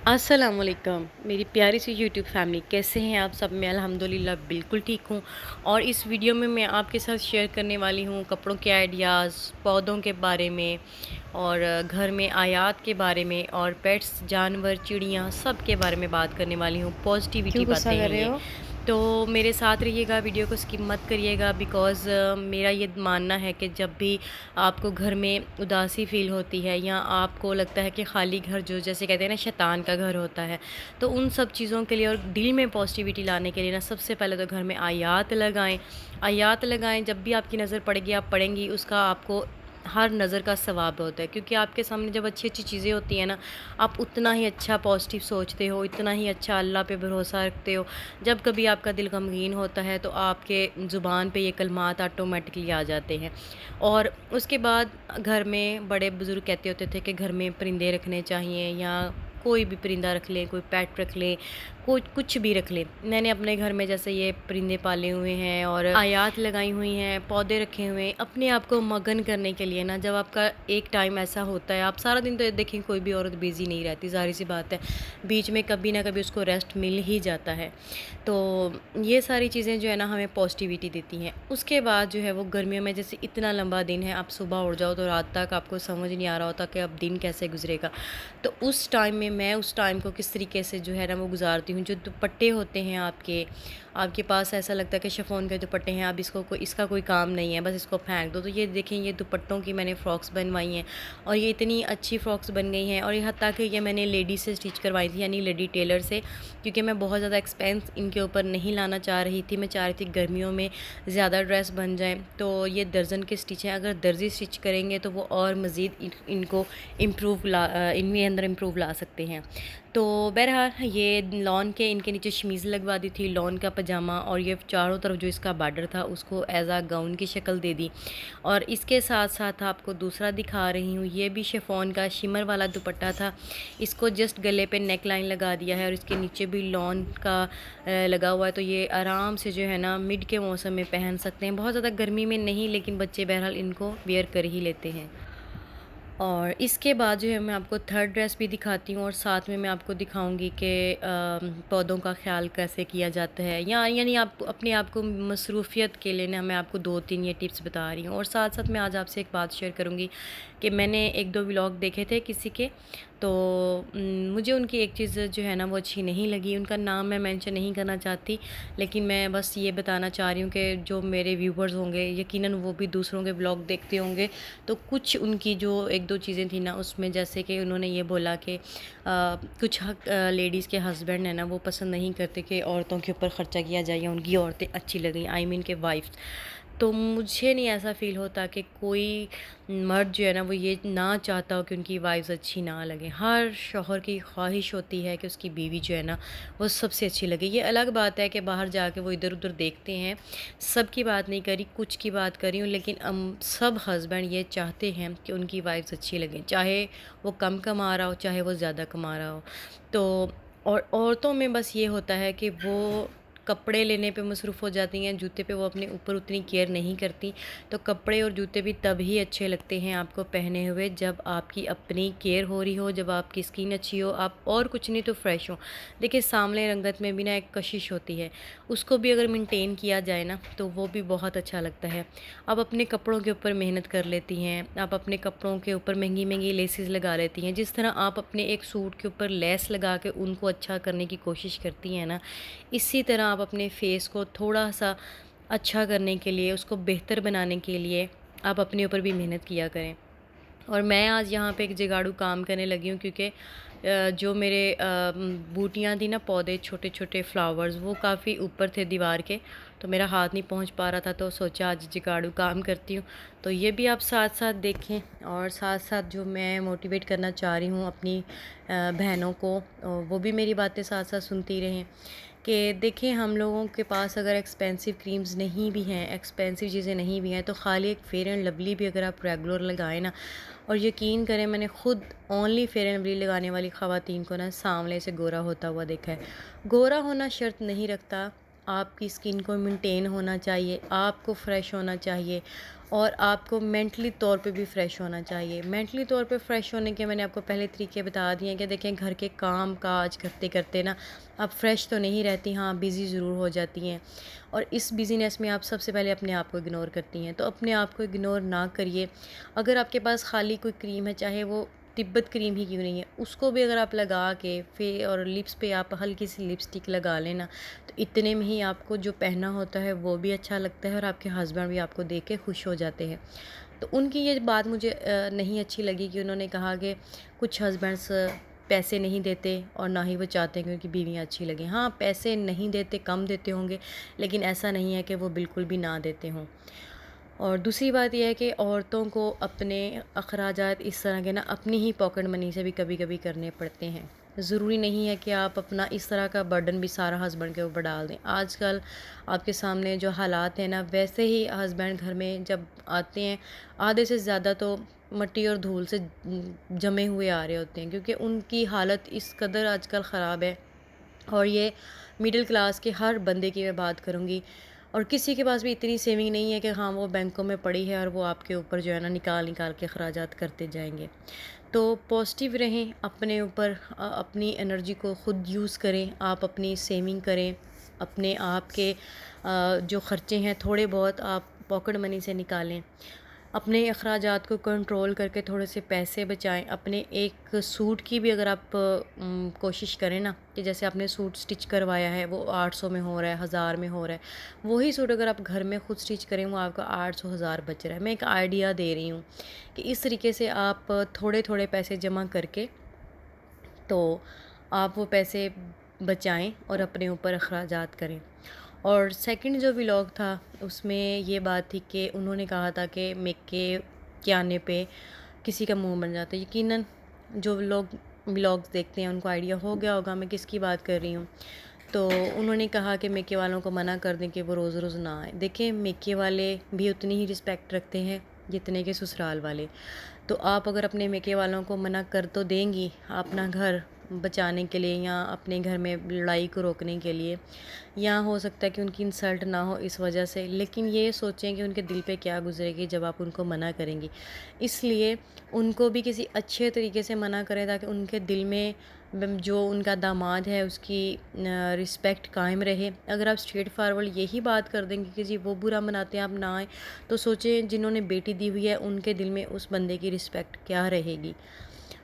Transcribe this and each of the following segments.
अस्सलामुअलैकुम मेरी प्यारी सी यूट्यूब फैमिली, कैसे हैं आप सब। मैं अल्हम्दुलिल्लाह बिल्कुल ठीक हूँ। और इस वीडियो में मैं आपके साथ शेयर करने वाली हूँ कपड़ों के आइडियाज़, पौधों के बारे में और घर में आयात के बारे में और पेट्स, जानवर, चिड़ियाँ सब के बारे में बात करने वाली हूँ। क्यों पॉजिटिविटी गुस्सा बातें हैं कर रहे ये। हो? तो मेरे साथ रहिएगा, वीडियो को स्किप मत करिएगा बिकॉज़ मेरा ये मानना है कि जब भी आपको घर में उदासी फ़ील होती है या आपको लगता है कि खाली घर, जो जैसे कहते हैं ना शैतान का घर होता है, तो उन सब चीज़ों के लिए और दिल में पॉजिटिविटी लाने के लिए ना सबसे पहले तो घर में आयात लगाएँ। आयात लगाएँ, जब भी आपकी नज़र पड़ेगी आप पढ़ेंगी, उसका आपको हर नज़र का सवाब होता है, क्योंकि आपके सामने जब अच्छी-अच्छी चीज़ें होती हैं ना, आप उतना ही अच्छा पॉजिटिव सोचते हो, इतना ही अच्छा अल्लाह पे भरोसा रखते हो। जब कभी आपका दिल गमगीन होता है तो आपके ज़ुबान पे ये कलमात ऑटोमेटिकली आ जाते हैं। और उसके बाद घर में बड़े बुज़ुर्ग कहते होते थे कि घर में परिंदे रखने चाहिए या कोई भी परिंदा रख लें, कोई पेट रख लें, कोई कुछ भी रख लें। मैंने अपने घर में जैसे ये परिंदे पाले हुए हैं और आयात लगाई हुई हैं, पौधे रखे हुए हैं, अपने आप को मगन करने के लिए ना। जब आपका एक टाइम ऐसा होता है, आप सारा दिन तो देखें कोई भी औरत बिज़ी नहीं रहती, ज़ाहिर-सी बात है, बीच में कभी ना कभी उसको रेस्ट मिल ही जाता है। तो ये सारी चीज़ें जो है ना हमें पॉजिटिविटी देती हैं। उसके बाद जो है वो गर्मियों में जैसे इतना लंबा दिन है, आप सुबह उठ जाओ तो रात तक आपको समझ नहीं आ रहा होता कि अब दिन कैसे गुज़रेगा। तो उस टाइम में मैं उस टाइम को किस तरीके से जो है ना वो गुज़ारती हूँ। जो दुपट्टे होते हैं आपके, आपके पास ऐसा लगता है कि शिफॉन के दुपट्टे हैं, अब इसको कोई, इसका कोई काम नहीं है, बस इसको फेंक दो। तो ये देखें, ये दुपट्टों की मैंने फ़्रॉक्स बनवाई हैं और ये इतनी अच्छी फ़्रॉक्स बन गई हैं। और ये हत्ता कि ये मैंने लेडी से स्टिच करवाई थी, यानी लेडी टेलर से, क्योंकि मैं बहुत ज़्यादा एक्सपेंस इनके ऊपर नहीं लाना चाह रही थी। मैं चाह रही थी गर्मियों में ज़्यादा ड्रेस बन जाएँ। तो ये दर्जन के स्टिच हैं, अगर दर्जी स्टिच करेंगे तो वो और मज़ीद इनको इनके अंदर इम्प्रूव ला सकते हैं। तो बहरहाल ये लॉन के इनके नीचे शमीज़ लगवा दी थी, लॉन का पजामा, और ये चारों तरफ जो इसका बॉर्डर था उसको एज़ आ गाउन की शक्ल दे दी। और इसके साथ साथ आपको दूसरा दिखा रही हूँ, ये भी शिफॉन का शिमर वाला दुपट्टा था। इसको जस्ट गले पे नेक लाइन लगा दिया है और इसके नीचे भी लॉन का लगा हुआ है। तो ये आराम से जो है ना मिड के मौसम में पहन सकते हैं, बहुत ज़्यादा गर्मी में नहीं, लेकिन बच्चे बहरहाल इनको वेयर कर ही लेते हैं। और इसके बाद जो है मैं आपको थर्ड ड्रेस भी दिखाती हूँ और साथ में मैं आपको दिखाऊंगी कि पौधों का ख्याल कैसे किया जाता है, या यानी आप अपने आप को मसरूफ़ियत के लिए ना मैं आपको 2-3 ये टिप्स बता रही हूँ। और साथ साथ मैं आज आपसे एक बात शेयर करूँगी कि मैंने 1-2 व्लॉग देखे थे किसी के, तो मुझे उनकी एक चीज़ जो है ना वो अच्छी नहीं लगी। उनका नाम मैं मेंशन नहीं करना चाहती, लेकिन मैं बस ये बताना चाह रही हूँ कि जो मेरे व्यूवर्स होंगे यकीनन वो भी दूसरों के व्लॉग देखते होंगे। तो कुछ उनकी जो 1-2 चीज़ें थी ना उसमें, जैसे कि उन्होंने ये बोला कि कुछ लेडीज़ के हस्बैंड है ना वो पसंद नहीं करते कि औरतों के ऊपर ख़र्चा किया जाए या उनकी औरतें अच्छी लगें, आई मीन के वाइफ्स। तो मुझे नहीं ऐसा फ़ील होता कि कोई मर्द जो है ना वो ये ना चाहता हो कि उनकी वाइफ्स अच्छी ना लगें। हर शौहर की ख्वाहिश होती है कि उसकी बीवी जो है ना वो सबसे अच्छी लगे। ये अलग बात है कि बाहर जाके वो इधर-उधर देखते हैं, सब की बात नहीं करी, कुछ की बात करी हूँ, लेकिन सब हस्बैंड ये चाहते हैं कि उनकी वाइफ्स अच्छी लगें, चाहे वो कम कमा रहा हो, चाहे वो ज़्यादा कमा रहा हो। तो और औरतों में बस ये होता है कि वो कपड़े लेने पे मसरूफ़ हो जाती हैं, जूते पे वो अपने ऊपर उतनी केयर नहीं करती। तो कपड़े और जूते भी तभी अच्छे लगते हैं आपको पहने हुए जब आपकी अपनी केयर हो रही हो, जब आपकी स्किन अच्छी हो, आप और कुछ नहीं तो फ्रेश हो। देखिए सामले रंगत में भी ना एक कशिश होती है, उसको भी अगर मेंटेन किया जाए ना तो वो भी बहुत अच्छा लगता है। आप अपने कपड़ों के ऊपर मेहनत कर लेती हैं, आप अपने कपड़ों के ऊपर महंगी-महंगी लेसेस लगा लेती हैं। जिस तरह आप अपने एक सूट के ऊपर लेस लगा के उनको अच्छा करने की कोशिश करती हैं ना, इसी तरह आप अपने फेस को थोड़ा-सा अच्छा करने के लिए, उसको बेहतर बनाने के लिए आप अपने ऊपर भी मेहनत किया करें। और मैं आज यहाँ पे एक जुगाड़ू काम करने लगी हूँ, क्योंकि जो मेरे बूटियाँ थी ना, पौधे छोटे-छोटे फ्लावर्स, वो काफ़ी ऊपर थे दीवार के, तो मेरा हाथ नहीं पहुँच पा रहा था, तो सोचा आज जुगाड़ू काम करती हूँ। तो ये भी आप साथ-साथ देखें और साथ-साथ जो मैं मोटिवेट करना चाह रही हूँ अपनी बहनों को, वो भी मेरी बातें साथ-साथ सुनती रहें। कि देखें, हम लोगों के पास अगर एक्सपेंसिव क्रीम्स नहीं भी हैं, एक्सपेंसिव चीज़ें नहीं भी हैं, तो खाली एक फेयर एंड लवली भी अगर आप रेगुलर लगाएं ना, और यकीन करें मैंने खुद ओनली फेयर एंड लवली लगाने वाली ख़वातीन को ना सांवले से गोरा होता हुआ देखा है। गोरा होना शर्त नहीं रखता, आपकी स्किन को मेंटेन होना चाहिए, आपको फ्रेश होना चाहिए। और आपको मेंटली तौर पे भी फ़्रेश होना चाहिए। मेंटली तौर पे फ़्रेश होने के मैंने आपको पहले तरीके बता दिए हैं कि देखें, घर के काम काज करते करते ना आप फ़्रेश तो नहीं रहती, हाँ बिज़ी ज़रूर हो जाती हैं, और इस बिज़ीनेस में आप सबसे पहले अपने आप को इग्नोर करती हैं। तो अपने आप को इग्नोर ना करिए। अगर आपके पास खाली कोई क्रीम है, चाहे वो तिब्बत क्रीम ही क्यों नहीं है, उसको भी अगर आप लगा के और लिप्स पे आप हल्की सी लिपस्टिक लगा लेना, तो इतने में ही आपको जो पहनना होता है वो भी अच्छा लगता है और आपके हस्बैंड भी आपको देख के खुश हो जाते हैं। तो उनकी ये बात मुझे नहीं अच्छी लगी कि उन्होंने कहा कि कुछ हस्बैंड्स पैसे नहीं देते और ना ही वो चाहते हैं कि उनकी बीवियाँ अच्छी लगें। हाँ, पैसे नहीं देते, कम देते होंगे, लेकिन ऐसा नहीं है कि वो बिल्कुल भी ना देते हों। और दूसरी बात ये है कि औरतों को अपने अखराजात इस तरह के ना अपनी ही पॉकेट मनी से भी कभी-कभी करने पड़ते हैं। ज़रूरी नहीं है कि आप अपना इस तरह का बर्डन भी सारा हस्बैंड के ऊपर डाल दें। आजकल आपके सामने जो हालात हैं ना, वैसे ही हस्बैंड घर में जब आते हैं, आधे से ज़्यादा तो मिट्टी और धूल से जमे हुए आ रहे होते हैं, क्योंकि उनकी हालत इस कदर आजकल ख़राब है। और ये मिडिल क्लास के हर बंदे की मैं बात करूँगी, और किसी के पास भी इतनी सेविंग नहीं है कि हाँ वो बैंकों में पड़ी है और वो आपके ऊपर जो है ना निकाल निकाल के अखराजात करते जाएंगे। तो पॉजिटिव रहें, अपने ऊपर अपनी एनर्जी को ख़ुद यूज़ करें, आप अपनी सेविंग करें, अपने आप के जो ख़र्चे हैं थोड़े बहुत आप पॉकेट मनी से निकालें, अपने अखराजात को कंट्रोल करके थोड़े से पैसे बचाएं। अपने एक सूट की भी अगर आप कोशिश करें ना, कि जैसे आपने सूट स्टिच करवाया है वो 800 में हो रहा है, 1000 में हो रहा है, वही सूट अगर आप घर में खुद स्टिच करें वो आपका 800 1000 बच रहा है। मैं एक आइडिया दे रही हूँ कि इस तरीके से आप थोड़े थोड़े पैसे जमा करके तो आप वो पैसे बचाएं और अपने ऊपर अखराजात करें। और सेकंड जो व्लॉग था उसमें ये बात थी कि उन्होंने कहा था कि मेके के आने पे किसी का मुंह बन जाता है। यकीनन जो लोग व्लॉग्स देखते हैं उनको आइडिया हो गया होगा मैं किसकी बात कर रही हूँ। तो उन्होंने कहा कि मेके वालों को मना कर दें कि वो रोज़ रोज़ ना आए। देखिए, मेके वाले भी उतनी ही रिस्पेक्ट रखते हैं जितने के ससुराल वाले। तो आप अगर अपने मेके वालों को मना कर तो देंगी अपना घर बचाने के लिए या अपने घर में लड़ाई को रोकने के लिए, या हो सकता है कि उनकी इंसल्ट ना हो इस वजह से, लेकिन ये सोचें कि उनके दिल पे क्या गुजरेगी जब आप उनको मना करेंगी। इसलिए उनको भी किसी अच्छे तरीके से मना करें ताकि उनके दिल में जो उनका दामाद है उसकी रिस्पेक्ट कायम रहे। अगर आप स्ट्रेट फारवर्ड यही बात कर देंगे कि जी वो बुरा मनाते हैं आप ना आएँ, तो सोचें जिन्होंने बेटी दी हुई है उनके दिल में उस बंदे की रिस्पेक्ट क्या रहेगी।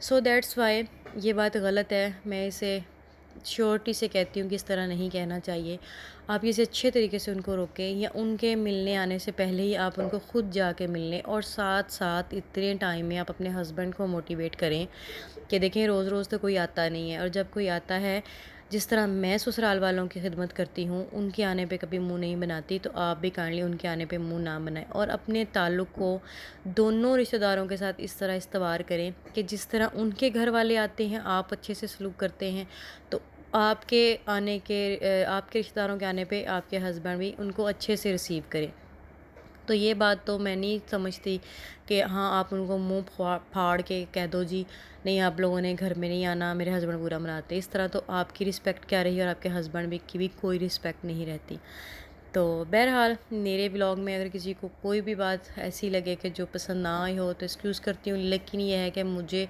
सो दैट्स वाई ये बात गलत है। मैं इसे श्योरिटी से कहती हूँ कि इस तरह नहीं कहना चाहिए। आप इसे अच्छे तरीके से उनको रोकें, या उनके मिलने आने से पहले ही आप उनको खुद जाके मिल लें, और साथ साथ इतने टाइम में आप अपने हस्बैंड को मोटिवेट करें कि देखें रोज़ रोज़ तो कोई आता नहीं है, और जब कोई आता है, जिस तरह मैं ससुराल वालों की खिदमत करती हूँ, उनके आने पे कभी मुंह नहीं बनाती, तो आप भी काइंडली उनके आने पे मुंह ना बनाएं। और अपने ताल्लुक़ को दोनों रिश्तेदारों के साथ इस तरह इस्तवार करें कि जिस तरह उनके घर वाले आते हैं आप अच्छे से सलूक करते हैं, तो आपके रिश्तेदारों के आने पे आपके हस्बैंड भी उनको अच्छे से रिसीव करें। तो ये बात तो मैं नहीं समझती कि हाँ आप उनको मुंह फाड़ के कह दो जी नहीं आप लोगों ने घर में नहीं आना, मेरे हस्बैंड बुरा मनाते। इस तरह तो आपकी रिस्पेक्ट क्या रही और आपके हस्बैंड भी की भी कोई रिस्पेक्ट नहीं रहती। तो बहरहाल मेरे ब्लॉग में अगर किसी को कोई भी बात ऐसी लगे कि जो पसंद ना आई हो तो एक्सक्यूज़ करती हूँ, लेकिन ये है कि मुझे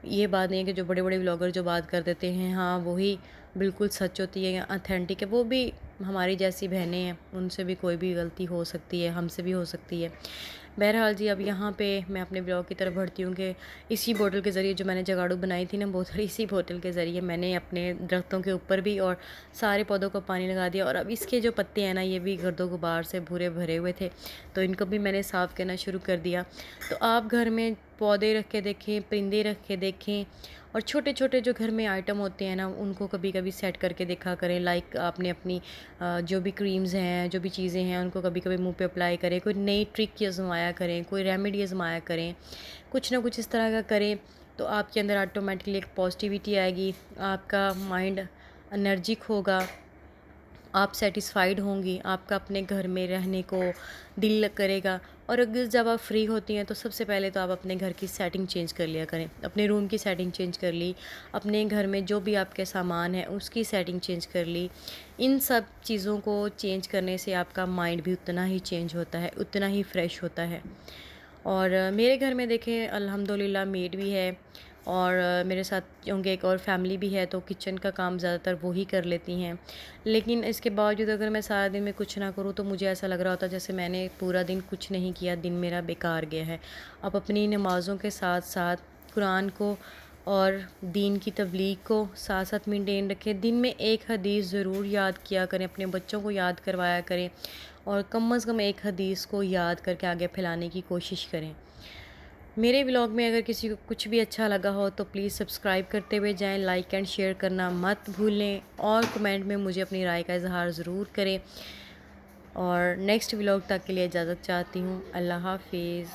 ये बात नहीं है कि जो बड़े बड़े ब्लॉगर जो बात कर देते हैं हाँ वही बिल्कुल सच होती है या ऑथेंटिक है। वो भी हमारी जैसी बहनें हैं, उनसे भी कोई भी गलती हो सकती है, हमसे भी हो सकती है। बहरहाल जी, अब यहाँ पे मैं अपने ब्लॉग की तरफ बढ़ती हूँ कि इसी बोतल के ज़रिए जो मैंने जगाड़ू बनाई थी ना बोतल, इसी बोतल के ज़रिए मैंने अपने दरख्तों के ऊपर भी और सारे पौधों को पानी लगा दिया। और अब इसके जो पत्ते हैं ना ये भी गर्दो गुबार से भूरे भरे हुए थे, तो इनको भी मैंने साफ़ करना शुरू कर दिया। तो आप घर में पौधे रख के देखें, परिंदे रख के देखें, और छोटे छोटे जो घर में आइटम होते हैं ना उनको कभी कभी सेट करके देखा करें। लाइक आपने अपनी जो भी क्रीम्स हैं, जो भी चीज़ें हैं, उनको कभी कभी मुंह पे अप्लाई करें, कोई नई ट्रिक आजमाया करें, कोई रेमेडी आजमाया करें, कुछ ना कुछ इस तरह का करें। तो आपके अंदर ऑटोमेटिकली एक पॉजिटिविटी आएगी, आपका माइंड एनर्जिक होगा, आप सेटिस्फाइड होंगी, आपका अपने घर में रहने को दिल करेगा। और अगर जब आप फ्री होती हैं तो सबसे पहले तो आप अपने घर की सेटिंग चेंज कर लिया करें। अपने रूम की सेटिंग चेंज कर ली, अपने घर में जो भी आपके सामान है उसकी सेटिंग चेंज कर ली। इन सब चीज़ों को चेंज करने से आपका माइंड भी उतना ही चेंज होता है, उतना ही फ्रेश होता है। और मेरे घर में देखें अल्हम्दुलिल्लाह मेड भी है, और मेरे साथ क्योंकि एक और फैमिली भी है, तो किचन का काम ज़्यादातर वो ही कर लेती हैं। लेकिन इसके बावजूद अगर मैं सारा दिन में कुछ ना करूँ तो मुझे ऐसा लग रहा होता है जैसे मैंने पूरा दिन कुछ नहीं किया, दिन मेरा बेकार गया है। आप अपनी नमाज़ों के साथ साथ कुरान को और दीन की तबलीग को साथ साथ मेंटेन रखें। दिन में एक हदीस ज़रूर याद किया करें, अपने बच्चों को याद करवाया करें, और कम से कम एक हदीस को याद करके आगे फैलाने की कोशिश करें। मेरे व्लॉग में अगर किसी को कुछ भी अच्छा लगा हो तो प्लीज़ सब्सक्राइब करते हुए जाएं, लाइक एंड शेयर करना मत भूलें, और कमेंट में मुझे अपनी राय का इज़हार ज़रूर करें। और नेक्स्ट व्लॉग तक के लिए इजाज़त चाहती हूँ। अल्लाह हाफिज़।